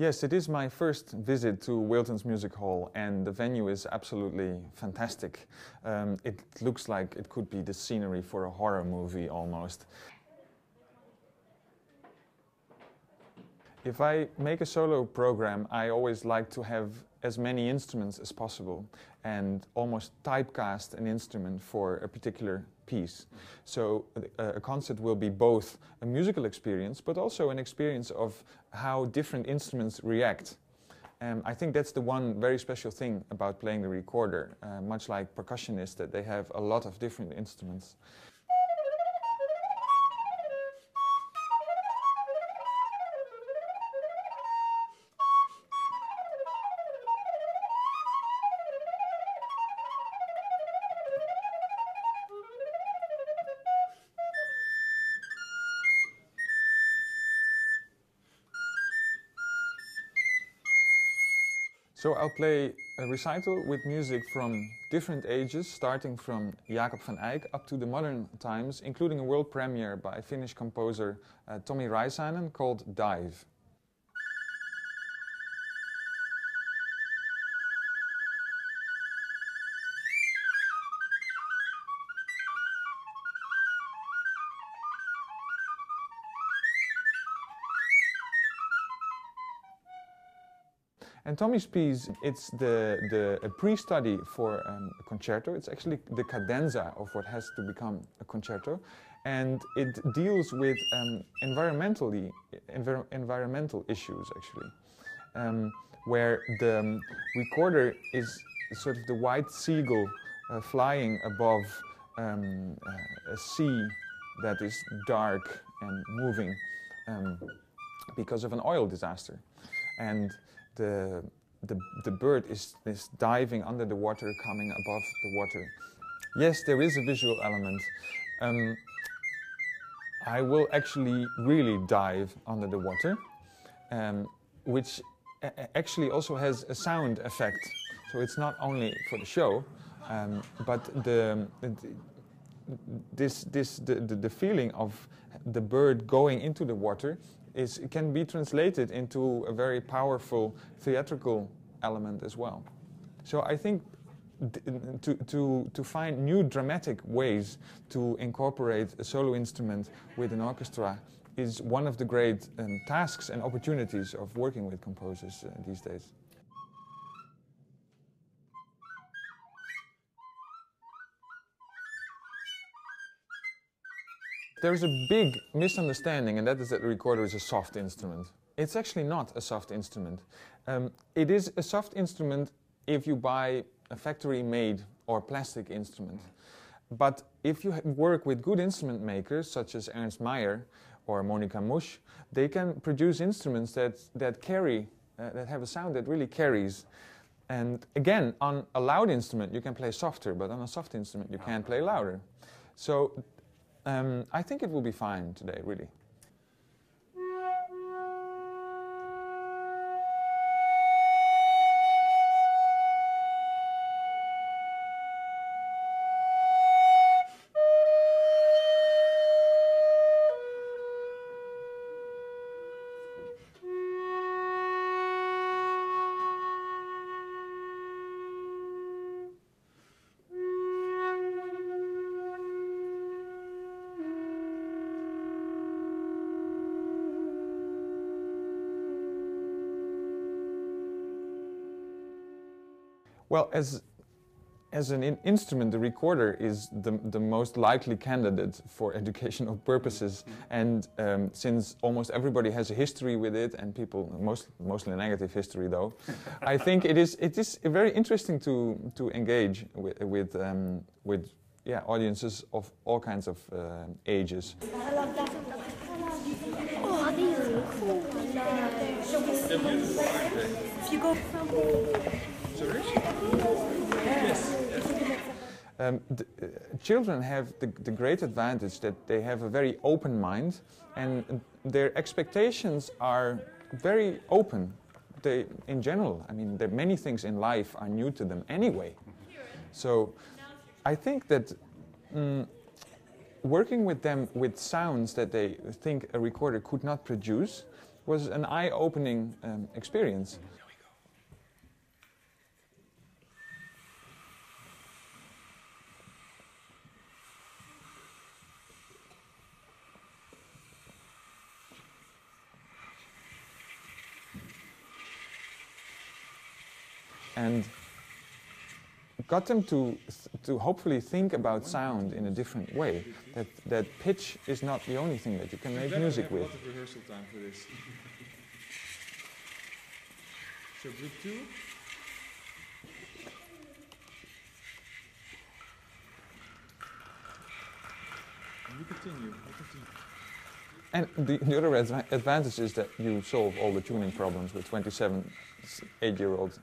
Yes, it is my first visit to Wilton's Music Hall, and the venue is absolutely fantastic. It looks like it could be the scenery for a horror movie almost. If I make a solo program, I always like to have as many instruments as possible and almost typecast an instrument for a particular piece. So a concert will be both a musical experience but also an experience of how different instruments react. I think that's the one very special thing about playing the recorder, much like percussionists, that they have a lot of different instruments. So I'll play a recital with music from different ages, starting from Jacob van Eyck up to the modern times, including a world premiere by Finnish composer Tomi Räisänen called Dive. And Tomi's piece, it's a pre-study for a concerto. It's actually the cadenza of what has to become a concerto. And it deals with environmental issues, actually, where the recorder is sort of the white seagull flying above a sea that is dark and moving because of an oil disaster. And the bird is diving under the water, coming above the water. Yes, there is a visual element. I will actually really dive under the water, which actually also has a sound effect. So it's not only for the show, but the feeling of the bird going into the water can be translated into a very powerful theatrical element as well. So I think to find new dramatic ways to incorporate a solo instrument with an orchestra is one of the great tasks and opportunities of working with composers these days. There's a big misunderstanding, and that is that the recorder is a soft instrument. It's actually not a soft instrument. It is a soft instrument if you buy a factory-made or plastic instrument. But if you work with good instrument makers, such as Ernst Mayr or Monica Musch, they can produce instruments that carry, that have a sound that really carries. And again, on a loud instrument you can play softer, but on a soft instrument you can't play louder. So I think it will be fine today, really. Well, as an instrument, the recorder is the most likely candidate for educational purposes. And since almost everybody has a history with it, and people, mostly a negative history though, I think it is very interesting to engage with audiences of all kinds of ages. If you go from... Children have the great advantage that they have a very open mind, and their expectations are very open. In general, I mean, many things in life are new to them anyway. So I think that working with them with sounds that they think a recorder could not produce was an eye-opening experience. And got them to hopefully think about sound in a different way. That pitch is not the only thing that you can make music with. A lot of rehearsal time for this. So group 2. And we continue. And the other advantage is that you solve all the tuning problems with 27 8-year-olds.